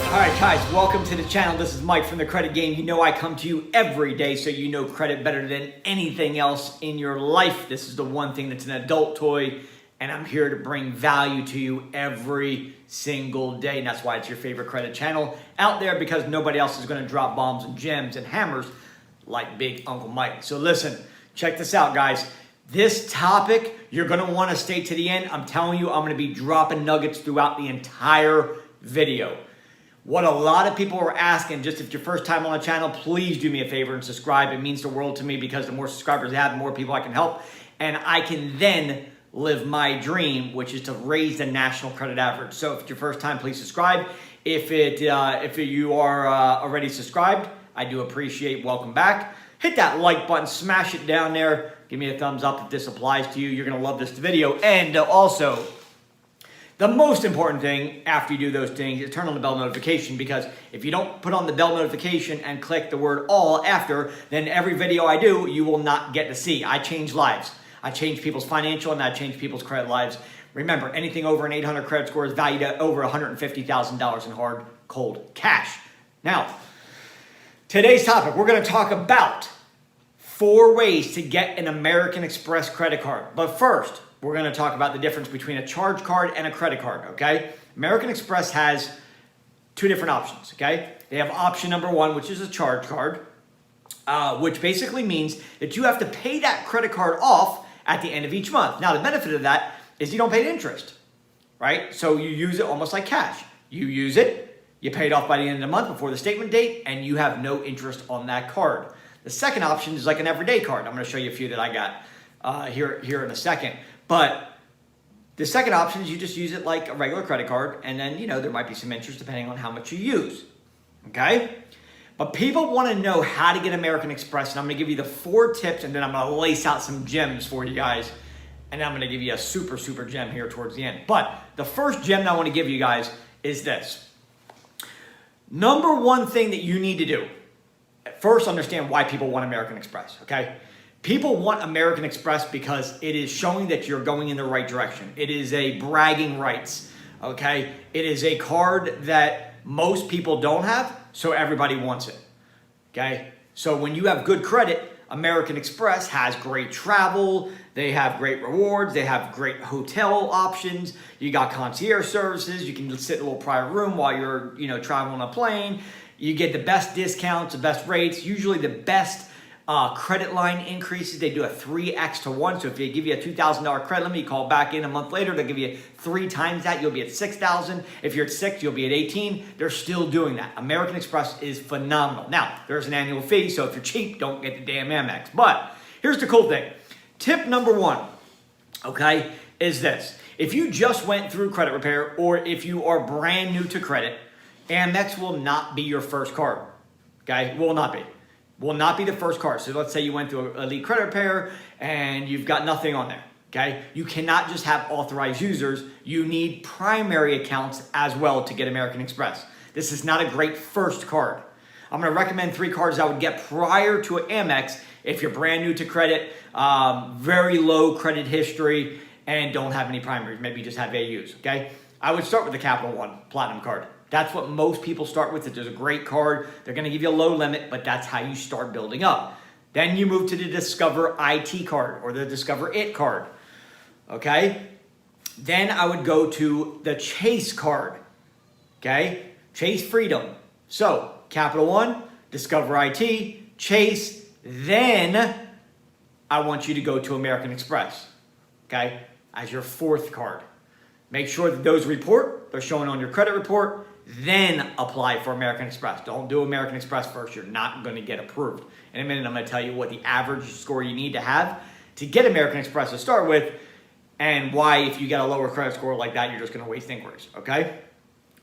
All right, guys, welcome to the channel. This is Mike from The Credit Game. You know I come to you every day so you know credit better than anything else in your life. This is the one thing that's an adult toy, and I'm here to bring value to you every single day. And that's why it's your favorite credit channel out there, because nobody else is going to drop bombs and gems and hammers like Big Uncle Mike. So listen, check this out, guys. This topic, you're going to want to stay to the end. I'm telling you, I'm going to be dropping nuggets throughout the entire video. What a lot of people are asking, just if it's your first time on the channel, please do me a favor and subscribe. It means the world to me, because the more subscribers I have, the more people I can help. And I can then live my dream, which is to raise the national credit average. So if it's your first time, please subscribe. If you are already subscribed, I do appreciate. Welcome back. Hit that like button, smash it down there. Give me a thumbs up if this applies to you. You're going to love this video. And also, the most important thing after you do those things is turn on the bell notification, because if you don't put on the bell notification and click the word all after, then every video I do, you will not get to see. I change lives. I change people's financial and I change people's credit lives. Remember, anything over an 800 credit score is valued at over $150,000 in hard, cold cash. Now, today's topic, we're going to talk about 4 ways to get an American Express credit card. But first, we're going to talk about the difference between a charge card and a credit card, okay? American Express has 2 different options, okay? They have option number 1, which is a charge card, which basically means that you have to pay that credit card off at the end of each month. Now, the benefit of that is you don't pay interest, right? So you use it almost like cash. You use it, you pay it off by the end of the month before the statement date, and you have no interest on that card. The second option is like an everyday card. I'm going to show you a few that I got here in a second. But the second option is you just use it like a regular credit card, and then, you know, there might be some interest depending on how much you use, okay? But people want to know how to get American Express, and I'm going to give you the 4 tips, and then I'm going to lace out some gems for you guys, and I'm going to give you a super, super gem here towards the end. But the first gem that I want to give you guys is this. Number 1 thing that you need to do, first understand why people want American Express, okay? People want American Express because it is showing that you're going in the right direction. It is a bragging rights, okay? It is a card that most people don't have, so everybody wants it, okay? So when you have good credit, American Express has great travel, they have great rewards, they have great hotel options, you got concierge services, you can sit in a little private room while you're, you know, traveling on a plane, you get the best discounts, the best rates, usually the best credit line increases. They do a 3x to 1. So if they give you a $2,000 credit limit, you call back in a month later, they'll give you 3 times that. You'll be at $6,000. If you're at 6, you'll be at 18. They're still doing that. American Express is phenomenal. Now, there's an annual fee, so if you're cheap, don't get the damn AMEX. But here's the cool thing. Tip number 1, okay, is this. If you just went through credit repair, or if you are brand new to credit, AMEX will not be your first card, okay? Will not be. Will not be the first card. So let's say you went through Elite Credit Repair and you've got nothing on there, okay? You cannot just have authorized users. You need primary accounts as well to get American Express. This is not a great first card. I'm going to recommend 3 cards I would get prior to an AMEX if you're brand new to credit, very low credit history, and don't have any primaries. Maybe you just have AUs, okay? I would start with the Capital One Platinum card. That's what most people start with. There's a great card. They're going to give you a low limit, but that's how you start building up. Then you move to the Discover IT card or the Discover It card, okay? Then I would go to the Chase card, okay? Chase Freedom. So Capital One, Discover IT, Chase, then I want you to go to American Express, okay, as your 4th card. Make sure that those report, they're showing on your credit report, then apply for American Express. Don't do American Express first. You're not going to get approved. In a minute, I'm going to tell you what the average score you need to have to get American Express to start with, and why if you get a lower credit score like that, you're just going to waste inquiries, okay?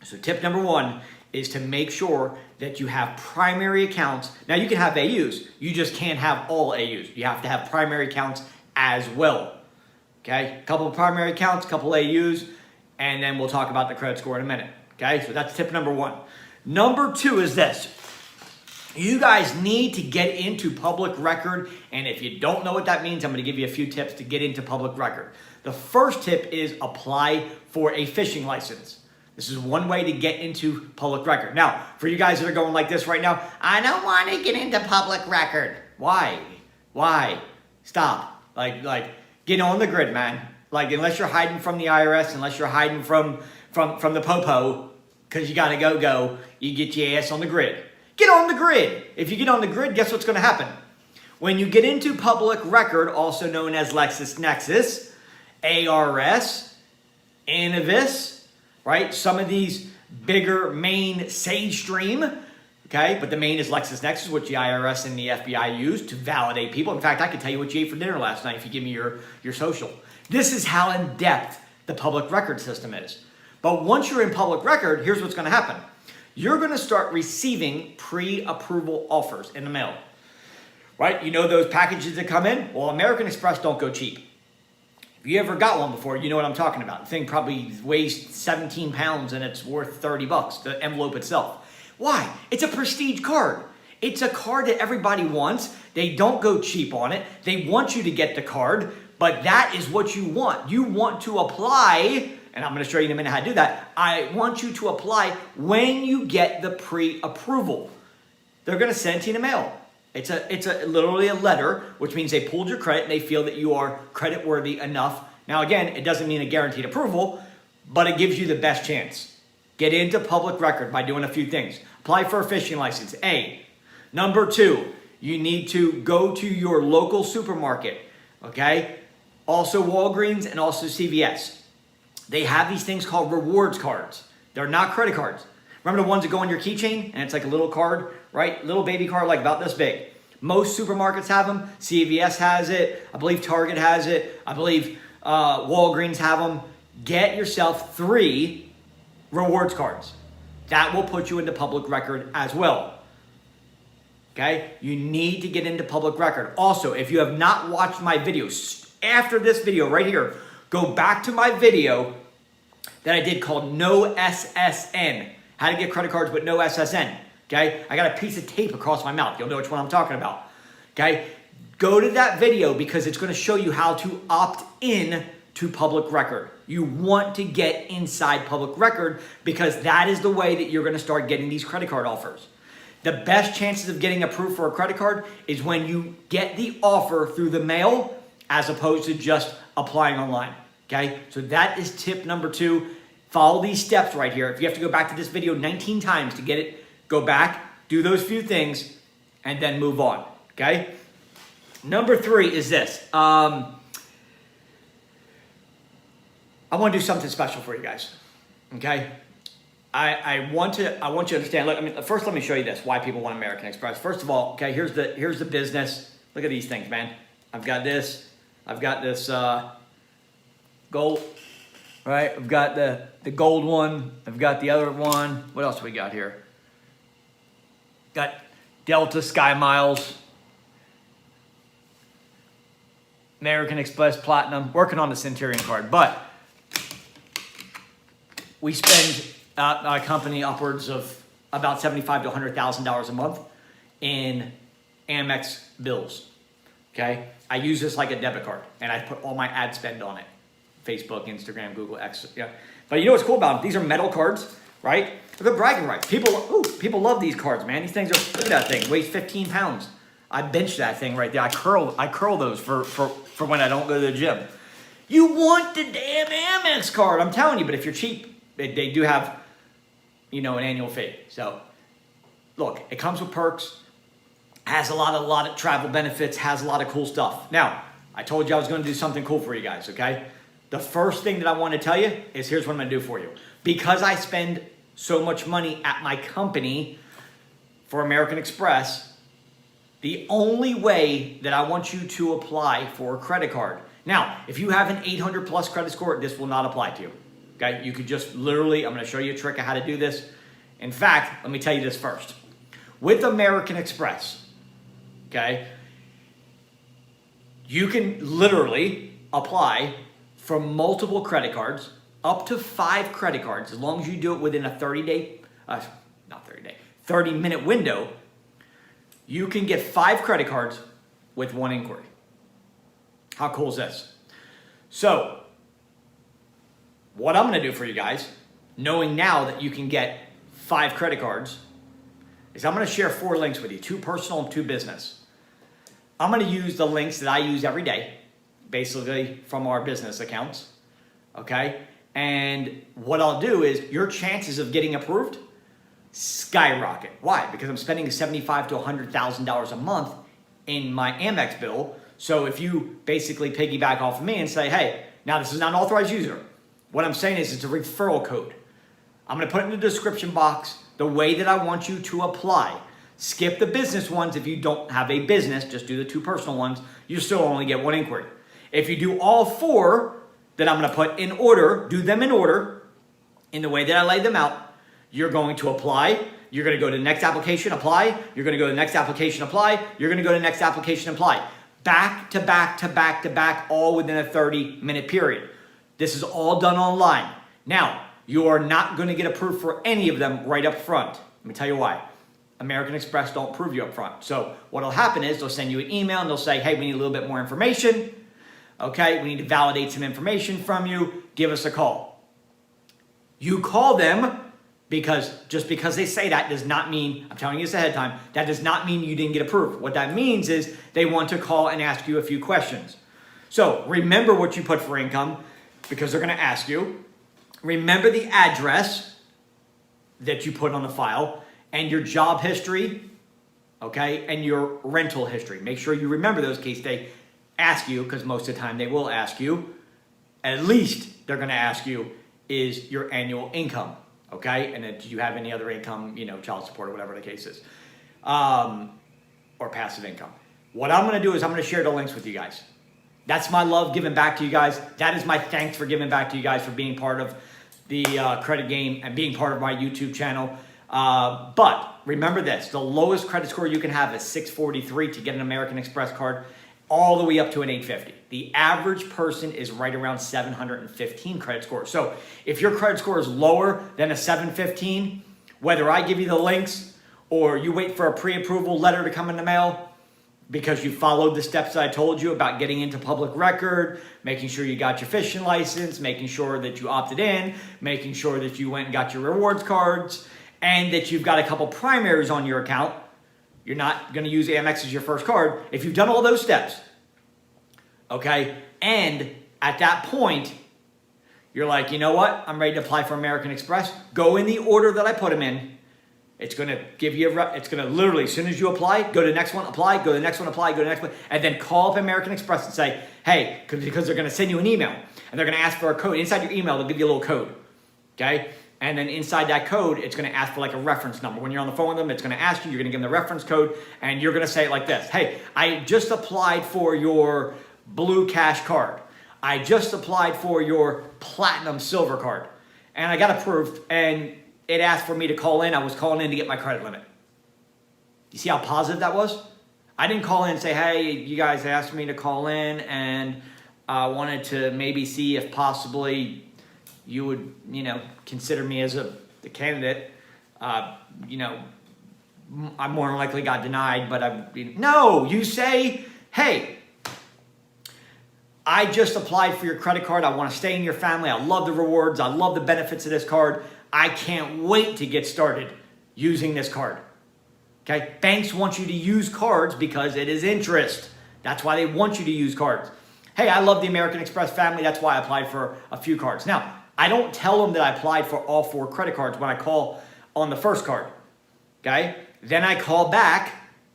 So tip number 1 is to make sure that you have primary accounts. Now, you can have AUs. You just can't have all AUs. You have to have primary accounts as well, okay? A couple of primary accounts, a couple AUs, and then we'll talk about the credit score in a minute. Okay, so that's tip number 1. Number 2 is this. You guys need to get into public record, and if you don't know what that means, I'm going to give you a few tips to get into public record. The first tip is apply for a fishing license. This is one way to get into public record. Now, for you guys that are going like this right now, I don't want to get into public record. Why? Why? Stop. Like, get on the grid, man. Like, unless you're hiding from the IRS, unless you're hiding from the popo, because you got to go, you get your ass on the grid. Get on the grid. If you get on the grid, guess what's going to happen? When you get into public record, also known as LexisNexis, ARS, Innovis, right? Some of these bigger main Sage Stream, okay? But the main is LexisNexis, which the IRS and the FBI use to validate people. In fact, I can tell you what you ate for dinner last night if you give me your social. This is how in-depth the public record system is. But once you're in public record, here's what's going to happen. You're going to start receiving pre-approval offers in the mail, right? You know those packages that come in? Well, American Express don't go cheap. If you ever got one before, you know what I'm talking about. The thing probably weighs 17 pounds and it's worth 30 bucks, the envelope itself. Why? It's a prestige card. It's a card that everybody wants. They don't go cheap on it. They want you to get the card, but that is what you want. You want to apply, and I'm going to show you in a minute how to do that. I want you to apply when you get the pre-approval. They're going to send it to you in the mail. It's literally a letter, which means they pulled your credit and they feel that you are credit worthy enough. Now, again, it doesn't mean a guaranteed approval, but it gives you the best chance. Get into public record by doing a few things. Apply for a fishing license, A. Number 2, you need to go to your local supermarket, okay? Also Walgreens and also CVS. They have these things called rewards cards. They're not credit cards. Remember the ones that go on your keychain and it's like a little card, right? Little baby card like about this big. Most supermarkets have them. CVS has it. I believe Target has it. I believe Walgreens have them. Get yourself 3 rewards cards. That will put you into public record as well. Okay? You need to get into public record. Also, if you have not watched my videos, after this video right here, go back to my video that I did called No SSN. How to get credit cards with no SSN. Okay? I got a piece of tape across my mouth. You'll know which one I'm talking about. Okay? Go to that video because it's going to show you how to opt in to public record. You want to get inside public record because that is the way that you're going to start getting these credit card offers. The best chances of getting approved for a credit card is when you get the offer through the mail as opposed to just applying online. Okay? So that is tip number 2. Follow these steps right here. If you have to go back to this video 19 times to get it, go back, do those few things, and then move on. Okay? Number 3 is this. I want to do something special for you guys. Okay? I want you to understand. Look, first let me show you this. Why people want American Express. First of all, okay, here's the business. Look at these things, man. I've got this gold. Right? I've got the gold one. I've got the other one. What else we got here? Got Delta Sky Miles. American Express Platinum. Working on the Centurion card. But we spend our company upwards of about $75,000 to $100,000 a month in AMEX bills. Okay? I use this like a debit card. And I put all my ad spend on it. Facebook, Instagram, Google, X. Yeah. But you know what's cool about them? These are metal cards, right? They're bragging rights. People love these cards, man. These things are, look at that thing. It weighs 15 pounds. I bench that thing right there. I curl those for when I don't go to the gym. You want the damn Amex card. I'm telling you, but if you're cheap, they do have, an annual fee. So, look, it comes with perks. Has a lot of travel benefits. Has a lot of cool stuff. Now, I told you I was going to do something cool for you guys, okay? The first thing that I want to tell you is here's what I'm going to do for you. Because I spend so much money at my company for American Express, the only way that I want you to apply for a credit card. Now, if you have an 800 plus credit score, this will not apply to you. Okay? You could just literally, I'm going to show you a trick of how to do this. In fact, let me tell you this first. With American Express, okay, you can literally apply for multiple credit cards, up to 5 credit cards, as long as you do it within a 30-minute window. You can get 5 credit cards with 1 inquiry. How cool is this? So, what I'm going to do for you guys knowing now that you can get 5 credit cards, is I'm going to share 4 links with you, 2 personal and 2 business. I'm going to use the links that I use every day, basically from our business accounts, okay? And what I'll do is your chances of getting approved skyrocket. Why? Because I'm spending $75,000 to $100,000 a month in my AMEX bill. So if you basically piggyback off of me and say, hey, now this is not an authorized user. What I'm saying is it's a referral code. I'm going to put it in the description box the way that I want you to apply. Skip the business ones if you don't have a business. Just do the 2 personal ones. You still only get 1 inquiry. If you do all 4 that I'm going to put in order, do them in order, in the way that I laid them out, you're going to apply. You're going to go to the next application, apply. You're going to go to the next application, apply. You're going to go to the next application, apply. Back to back to back to back, all within a 30-minute period. This is all done online. Now, you are not going to get approved for any of them right up front. Let me tell you why. American Express don't approve you up front. So what will happen is they'll send you an email and they'll say, hey, we need a little bit more information. Okay, we need to validate some information from you. Give us a call. You call them because just because they say that does not mean, I'm telling you this ahead of time, that does not mean you didn't get approved. What that means is they want to call and ask you a few questions. So remember what you put for income because they're going to ask you. Remember the address that you put on the file and your job history, okay, and your rental history. Make sure you remember those in case they ask you, because most of the time they will ask you. At least they're going to ask you is your annual income, okay? And then do you have any other income, child support or whatever the case is, or passive income. What I'm going to do is I'm going to share the links with you guys. That's my love giving back to you guys. That is my thanks for giving back to you guys for being part of the credit game and being part of my YouTube channel. But remember this, the lowest credit score you can have is 643 to get an American Express card, all the way up to an 850. The average person is right around 715 credit score. So if your credit score is lower than a 715, whether I give you the links or you wait for a pre-approval letter to come in the mail, because you followed the steps that I told you about getting into public record, making sure you got your fishing license, making sure that you opted in, making sure that you went and got your rewards cards, and that you've got a couple primaries on your account. You're not going to use AMEX as your first card. If you've done all those steps, okay, and at that point, you're like, you know what? I'm ready to apply for American Express. Go in the order that I put them in. It's going to give you it's going to literally, as soon as you apply, go to the next one, apply, go to the next one, apply, go to the next one, and then call up American Express and say, hey, because they're going to send you an email, and they're going to ask for a code. Inside your email, they'll give you a little code, okay? And then inside that code, it's going to ask for like a reference number. When you're on the phone with them, it's going to ask you, you're going to give them the reference code, and you're going to say it like this. Hey, I just applied for your Blue Cash card. I just applied for your Platinum Silver card, and I got approved, and it asked for me to call in. I was calling in to get my credit limit. You see how positive that was? I didn't call in and say, hey, you guys asked me to call in, and I wanted to maybe see if possibly you would, consider me as the candidate. I more than likely got denied, but no, you say, hey, I just applied for your credit card. I want to stay in your family. I love the rewards. I love the benefits of this card. I can't wait to get started using this card. Okay? Banks want you to use cards because it is interest. That's why they want you to use cards. Hey, I love the American Express family. That's why I applied for a few cards. Now, I don't tell them that I applied for all 4 credit cards when I call on the first card. Okay? Then I call back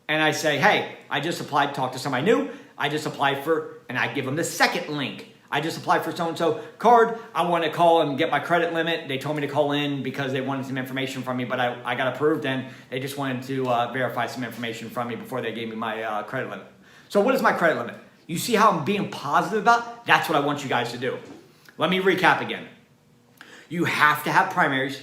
and I say, hey, I just applied, talk to somebody new. I just applied for, and I give them the second link. I just applied for so-and-so card. I want to call and get my credit limit. They told me to call in because they wanted some information from me, but I got approved, and they just wanted to verify some information from me before they gave me my credit limit. So what is my credit limit? You see how I'm being positive about it? That's what I want you guys to do. Let me recap again. You have to have primaries.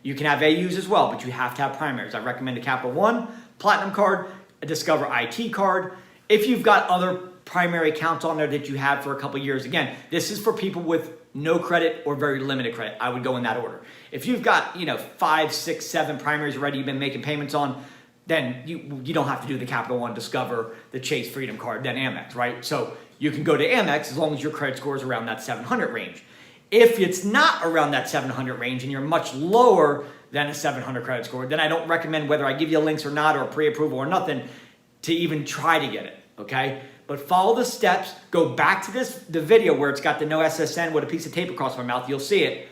You can have AUs as well, but you have to have primaries. I recommend a Capital One, Platinum card, a Discover IT card. If you've got other primary accounts on there that you had for a couple years, again, this is for people with no credit or very limited credit. I would go in that order. If you've got 5, 6, 7 primaries already you've been making payments on, then you don't have to do the Capital One, Discover, the Chase Freedom card, then AMEX, right? So you can go to AMEX as long as your credit score is around that 700 range. If it's not around that 700 range and you're much lower than a 700 credit score, then I don't recommend, whether I give you links or not, or pre-approval or nothing, to even try to get it, okay? But follow the steps. Go back to the video where it's got the no SSN with a piece of tape across my mouth. You'll see it.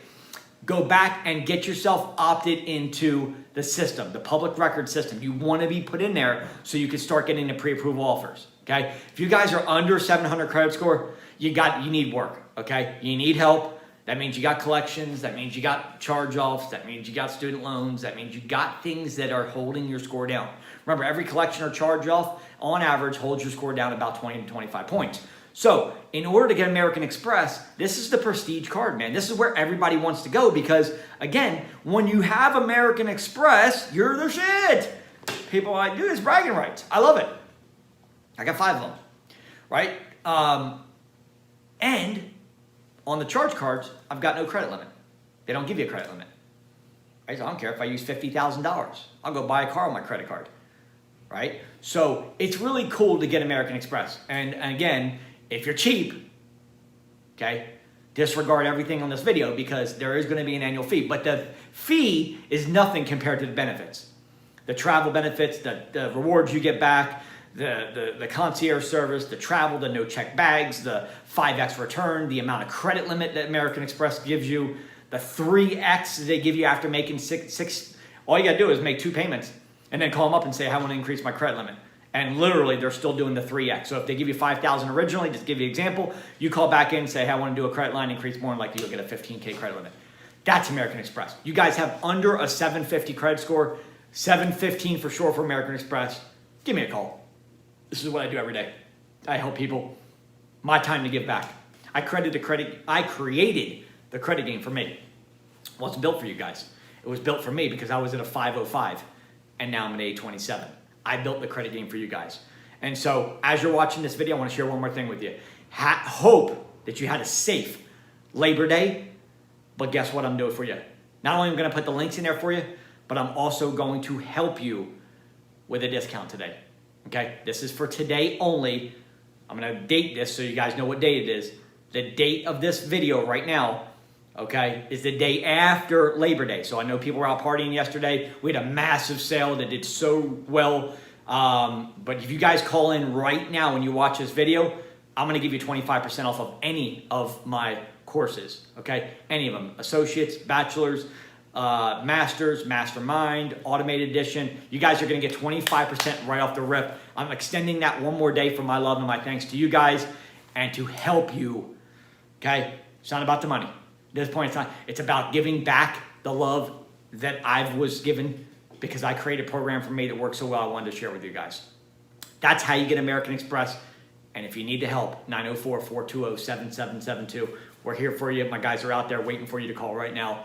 Go back and get yourself opted into the system, the public record system. You want to be put in there so you can start getting the pre-approval offers, okay? If you guys are under 700 credit score, you need work, okay? You need help. That means you got collections. That means you got charge-offs. That means you got student loans. That means you got things that are holding your score down. Remember, every collection or charge-off, on average, holds your score down about 20 to 25 points. So in order to get American Express, this is the prestige card, man. This is where everybody wants to go because, again, when you have American Express, you're the shit. People are like, dude, it's bragging rights. I love it. I got 5 of them, right? And on the charge cards, I've got no credit limit. They don't give you a credit limit. Right? So I don't care if I use $50,000. I'll go buy a car on my credit card, right? So it's really cool to get American Express. And again, if you're cheap, okay, disregard everything on this video because there is going to be an annual fee. But the fee is nothing compared to the benefits. The travel benefits, the rewards you get back, the concierge service, the travel, the no check bags, the 5X return, the amount of credit limit that American Express gives you, the 3X they give you after making six. All you got to do is make 2 payments and then call them up and say, I want to increase my credit limit. And literally, they're still doing the 3X. So if they give you $5,000 originally, just give you an example, you call back in and say, hey, I want to do a credit line increase, more than likely you'll get a $15K credit limit. That's American Express. You guys have under a 750 credit score, 715 for sure for American Express. Give me a call. This is what I do every day. I help people. My time to give back. I created the credit game for me. Well, it's built for you guys. It was built for me because I was at a 505 and now I'm an 827. I built the credit game for you guys. And so as you're watching this video, I want to share one more thing with you. Hope that you had a safe Labor Day, but guess what I'm doing for you? Not only am I going to put the links in there for you, but I'm also going to help you with a discount today. Okay, this is for today only. I'm going to date this so you guys know what day it is. The date of this video right now, okay, is the day after Labor Day. So I know people were out partying yesterday. We had a massive sale that did so well. But if you guys call in right now when you watch this video, I'm going to give you 25% off of any of my courses, okay? Any of them, associates, bachelors, masters, mastermind, automated edition. You guys are going to get 25% right off the rip. I'm extending that one more day for my love and my thanks to you guys and to help you, okay? It's not about the money. At this point, it's about giving back the love that I was given because I created a program for me that works so well I wanted to share with you guys. That's how you get American Express. And if you need the help, 904-420-7772. We're here for you. My guys are out there waiting for you to call right now.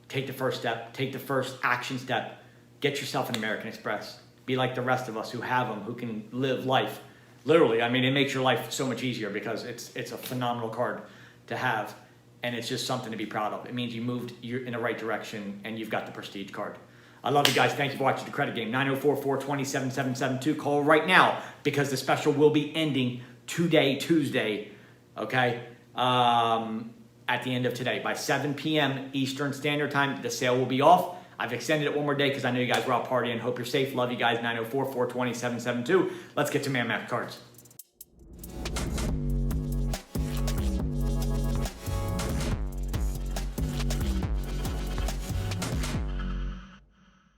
Take the first step. Take the first action step. Get yourself an American Express. Be like the rest of us who have them, who can live life. Literally, I mean, it makes your life so much easier because it's a phenomenal card to have. And it's just something to be proud of. It means you moved in the right direction and you've got the prestige card. I love you guys. Thank you for watching the credit game. 904-420-7772. Call right now because the special will be ending today, Tuesday, okay? At the end of today. By 7 p.m. Eastern Standard Time, the sale will be off. I've extended it one more day because I know you guys were out partying. Hope you're safe. Love you guys. 904-420-7772. Let's get to AMEX cards.